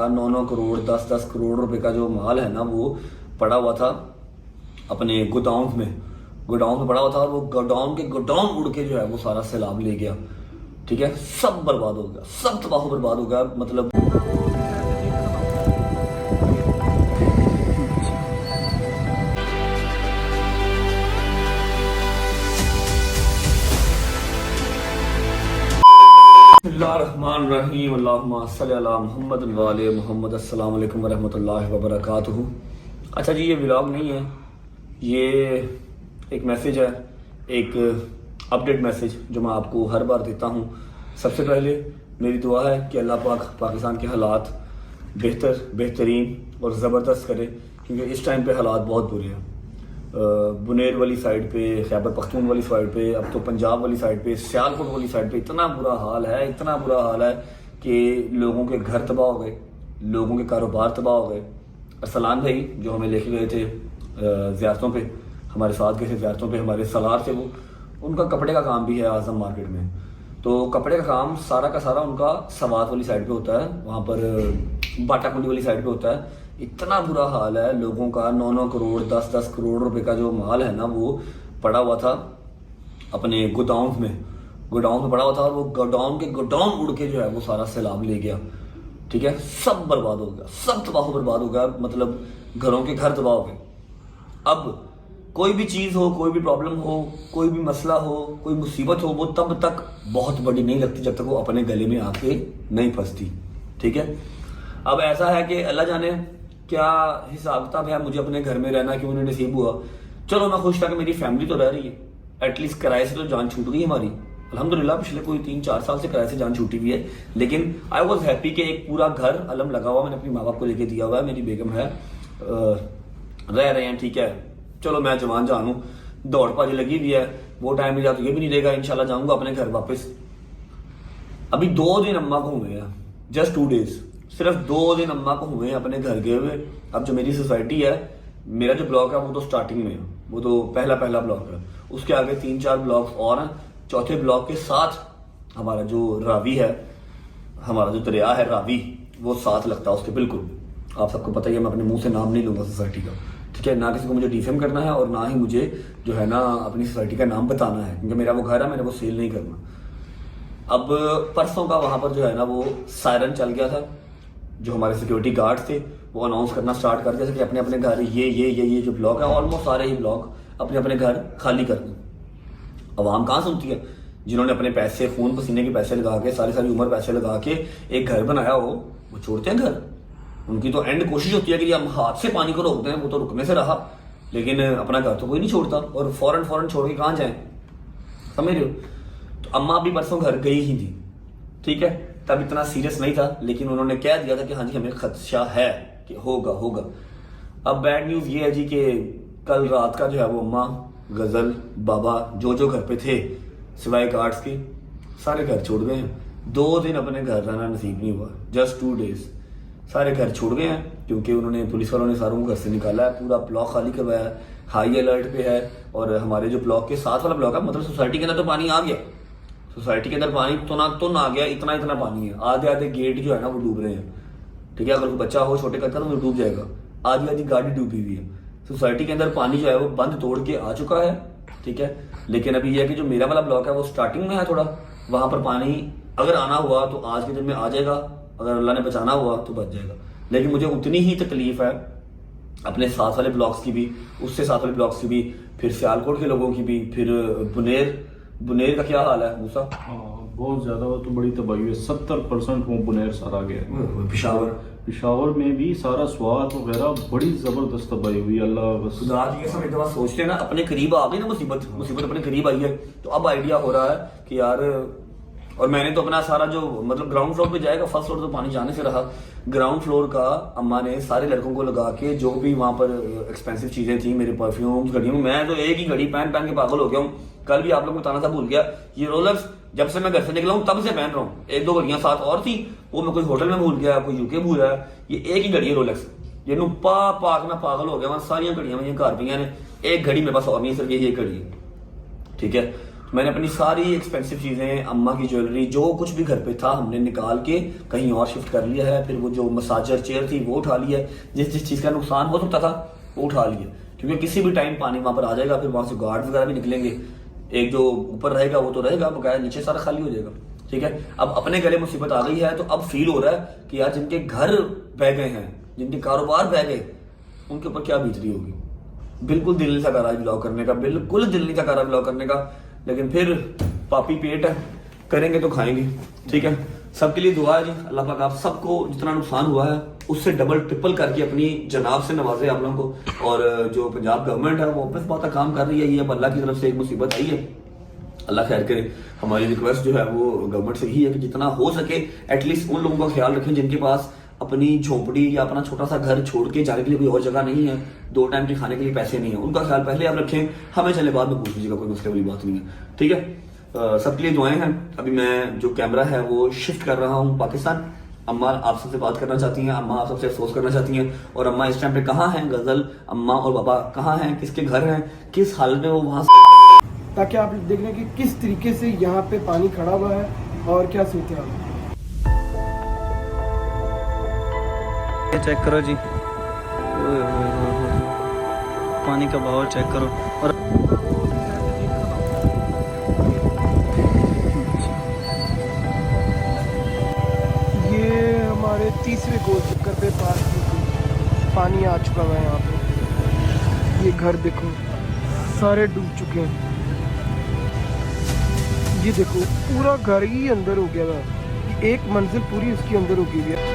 का 9-9 करोड़ 10-10 करोड़ रुपए का जो माल है ना वो पड़ा हुआ था अपने गोडाउन में पड़ा हुआ था, और वो गोडाउन उड़ के जो है वो सारा सैलाब ले गया। ठीक है, सब बर्बाद हो गया, सब तबाह बर्बाद हो गया। मतलब बिस्मिल्लाहिर्रहमानिर्रहीम, अल्लाहुम्मा सल्ली अला मुहम्मद व आले मुहम्मद। अस्सलाम वालेकुम व रहमतुल्लाहि व बरकातुहू। अच्छा जी, ये व्लॉग नहीं है, ये एक मैसेज है, एक अपडेट मैसेज जो मैं आपको हर बार देता हूँ। सबसे पहले मेरी दुआ है कि अल्लाह पाक पाकिस्तान के हालात बेहतरीन और ज़बरदस्त करे, क्योंकि इस टाइम पे हालात बहुत बुरे हैं। बुनेर वाली साइड पे, खैबर पख्तून वाली साइड पे, अब तो पंजाब वाली साइड पे, सियालकोट वाली साइड पे इतना बुरा हाल है कि लोगों के घर तबाह हो गए, लोगों के कारोबार तबाह हो गए। अरसलान भाई जो हमें लेके गए थे ज़ियारतों पे, हमारे साथ गए थे ज़ियारतों पे, हमारे सलार थे वो, उनका कपड़े का काम भी है आज़म मार्केट में। तो कपड़े का काम सारा का सारा उनका सवात वाली साइड पे होता है, वहाँ पर बाटाकुंडी वाली साइड पे होता है। इतना बुरा हाल है लोगों का, 9-9 करोड़ 10-10 करोड़ रुपए का जो माल है ना वो पड़ा हुआ था अपने गोडाउन में पड़ा हुआ था, और वो गोडाउन उड़ के जो है वो सारा सैलाब ले गया। ठीक है, सब बर्बाद हो गया, सब तबाह बर्बाद हो गया। मतलब घरों के घर तबाह हो गए। अब कोई भी चीज़ हो, कोई भी प्रॉब्लम हो, कोई भी मसला हो, कोई मुसीबत हो, वो तब तक बहुत बड़ी नहीं लगती जब तक वो अपने गले में आके नहीं फंसती। ठीक है, अब ऐसा है कि अल्लाह जाने क्या हिसाब किताब है, मुझे अपने घर में रहना क्यों नहीं नसीब हुआ। चलो मैं खुश था कि मेरी फैमिली तो रह रही है, एटलीस्ट किराए से तो जान छूट गई हमारी, अल्हम्दुलिल्लाह। पिछले कोई 3-4 साल से किराए से जान छूटी हुई है, लेकिन आई वॉज हैप्पी कि एक पूरा घर अलम लगा हुआ, मैंने अपनी माँ बाप को लेके दिया हुआ है, मेरी बेगम है, रह रहे हैं। ठीक है, चलो मैं जवान जान हूँ, दौड़ भाजी लगी हुई है, वो टाइम मिला तो ये भी नहीं रहेगा, इंशाल्लाह जाऊंगा अपने घर वापस। अभी 2 दिन अम्मा को हुए हैं, जस्ट 2 डेज, सिर्फ 2 दिन अम्मा को हुए हैं अपने घर गए हुए। अब जो मेरी सोसाइटी है, मेरा जो ब्लॉक है वो तो स्टार्टिंग में है, वो तो पहला ब्लॉक है, उसके आगे 3-4 ब्लॉक और हैं। चौथे ब्लॉक के साथ हमारा जो रावी है, हमारा जो दरिया है रावी, वो साथ लगता है उसके बिल्कुल। आप सबको पता ही है, मैं अपने मुंह से नाम नहीं लूंगा सोसाइटी का। ठीक है, ना किसी को मुझे डिफेम करना है और ना ही मुझे जो है ना अपनी सोसाइटी का नाम बताना है, क्योंकि मेरा वो घर है, मैंने वो सेल नहीं करना। अब परसों का वहां पर जो है ना वो सायरन चल गया था, जो हमारे सिक्योरिटी गार्ड थे वो अनाउंस करना स्टार्ट कर दिया कि अपने अपने घर ये जो ब्लॉक है, ऑलमोस्ट सारे ही ब्लॉक अपने अपने घर खाली कर दें। अवाम कहाँ सुनती है? जिन्होंने अपने पैसे, खून पसीने के पैसे लगा के, सारी उम्र पैसे लगा के एक घर बनाया हो, वो छोड़ते हैं घर। उनकी तो एंड कोशिश होती है कि हम हाथ से पानी को रोक दें, वो तो रुकने से रहा, लेकिन अपना घर तो कोई नहीं छोड़ता, और फौरन छोड़ के कहाँ जाए, समझ रहे हो? तो अम्मा भी परसों घर गई ही थी। ठीक है, तब इतना सीरियस नहीं था, लेकिन उन्होंने कह दिया था कि हाँ जी हमें खदशा है कि होगा। अब बैड न्यूज ये है जी कि कल रात का जो है वो अम्मा, गजल, बाबा जो घर पे थे सिवाय गार्ड्स के, सारे घर छोड़ गए हैं। 2 दिन अपने घर रहना नसीब नहीं हुआ, जस्ट 2 डेज सारे घर छोड़ गए हैं, क्योंकि उन्होंने, पुलिस वालों ने सारों को घर से निकाला है, पूरा ब्लॉक खाली करवाया है, हाई अलर्ट पे है। और हमारे जो ब्लॉक के साथ वाला ब्लॉक है, मतलब सोसाइटी के अंदर तो पानी आ गया, सोसाइटी के अंदर पानी तो ना आ गया, इतना पानी है, आधे गेट जो है ना वो डूब रहे हैं। ठीक है, अगर कोई बच्चा हो छोटे का तो वो डूब जाएगा, आधी गाड़ी डूबी हुई है। सोसाइटी के अंदर पानी जो है वो बंद तोड़ के आ चुका है। ठीक है, लेकिन अभी यह है कि जो मेरा वाला ब्लॉक है वो स्टार्टिंग में है थोड़ा, वहां पर पानी अगर आना हुआ तो आज के दिन में आ जाएगा, अगर अल्लाह ने बचाना हुआ तो बच जाएगा। लेकिन मुझे उतनी ही तकलीफ है अपने साथ वाले ब्लॉक्स की भी, उससे साथ वाले ब्लॉक्स की भी, फिर सियालकोट के लोगों की भी, फिर बुनेर का क्या हाल है मूसा? बहुत ज्यादा, वो तो बड़ी तबाही हुई है। 70% वो बुनेर सारा गया। पिशावर में भी सारा स्वाद वगैरह बड़ी जबरदस्त तबाही हुई। अल्लाह बस ये सब एक दफा सोचते हैं ना, अपने करीब आ गई ना मुसीबत अपने करीब आई है, तो अब आइडिया हो रहा है कि यार, और मैंने तो अपना सारा जो, मतलब ग्राउंड फ्लोर पे जाएगा, फर्स्ट फ्लोर तो पानी जाने से रहा, ग्राउंड फ्लोर का अम्मा ने सारे लड़कों को लगा के, जो भी वहां पर एक्सपेंसिव चीजें थी, मेरे परफ्यूम्स, घड़ियों, मैं तो एक ही घड़ी पहन के पागल हो गया हूँ। कल भी आप लोगों को बताना था, भूल गया, ये रोलेक्स जब से मैं घर से निकला हूँ तब से पहन रहा हूँ। 1-2 घड़ियां साथ और थी, वो मैं कोई होटल में भूल गया, कोई यूके भूल गया, ये एक ही घड़ी है रोलेक्स। ये नु पा के मैं पागल हो गया, वहां सारिया घड़ियां मेरी घर पे ने, एक घड़ी मेरे पास और नहीं, सिर्फ ये घड़ी है। ठीक है, मैंने अपनी सारी एक्सपेंसिव चीज़ें, अम्मा की ज्वेलरी, जो कुछ भी घर पे था हमने निकाल के कहीं और शिफ्ट कर लिया है। फिर वो जो मसाजर चेयर थी वो उठा लिया है। जिस चीज़ का नुकसान हो सकता था वो उठा लिया, क्योंकि किसी भी टाइम पानी वहाँ पर आ जाएगा। फिर वहाँ से गार्ड वगैरह भी निकलेंगे, एक जो ऊपर रहेगा वो तो रहेगा, बकाया नीचे सारा खाली हो जाएगा। ठीक है, अब अपने गले मुसीबत आ गई है तो अब फील हो रहा है कि यार जिनके घर बह गए हैं, जिनके कारोबार बह गए, उनके ऊपर क्या बीत रही होगी। बिल्कुल दिल नहीं था रहा ब्लॉग करने का, बिल्कुल दिल नहीं था रहा ब्लॉग करने का, लेकिन फिर पापी पेट है, करेंगे तो खाएंगे। ठीक है, सबके लिए दुआ है जी, अल्लाह पाक आप सबको जितना नुकसान हुआ है उससे डबल ट्रिपल करके अपनी जनाब से नवाजे आप लोगों को। और जो पंजाब गवर्नमेंट है वो वापस बहुत काम कर रही है, ये अब अल्लाह की तरफ से एक मुसीबत आई है, अल्लाह खैर करे। हमारी रिक्वेस्ट जो है वो गवर्नमेंट से ही है कि जितना हो सके एटलीस्ट उन लोगों का ख्याल रखें जिनके पास अपनी झोंपड़ी या अपना छोटा सा घर छोड़ के जाने के लिए कोई और जगह नहीं है, 2 टाइम के खाने के लिए पैसे नहीं है, उनका ख्याल पहले आप रखें, हमें चले बाद में पूछ लीजिएगा, कोई मसले वाली बात नहीं है। ठीक है, सबके लिए दुआएं हैं। अभी मैं जो कैमरा है वो शिफ्ट कर रहा हूँ पाकिस्तान। अम्मा आप सबसे बात करना चाहती हैं, अम्मा आप सबसे अफसोस करना चाहती हैं, और अम्मा इस टाइम पे कहाँ हैं, गजल अम्मा और पापा कहाँ हैं, किसके घर हैं, किस हालत में वो वहाँ, ताकि आप देख लें कि किस तरीके से यहाँ पे पानी खड़ा हुआ है और क्या सूरत हाल है। चेक करो जी, पानी का बहाव चेक करो। और ये हमारे तीसरे गोल चक्कर पे पानी आ चुका है यहाँ पे। ये घर देखो सारे डूब चुके हैं, ये देखो पूरा घर ही अंदर हो गया है, एक मंजिल पूरी उसके अंदर हो गई है।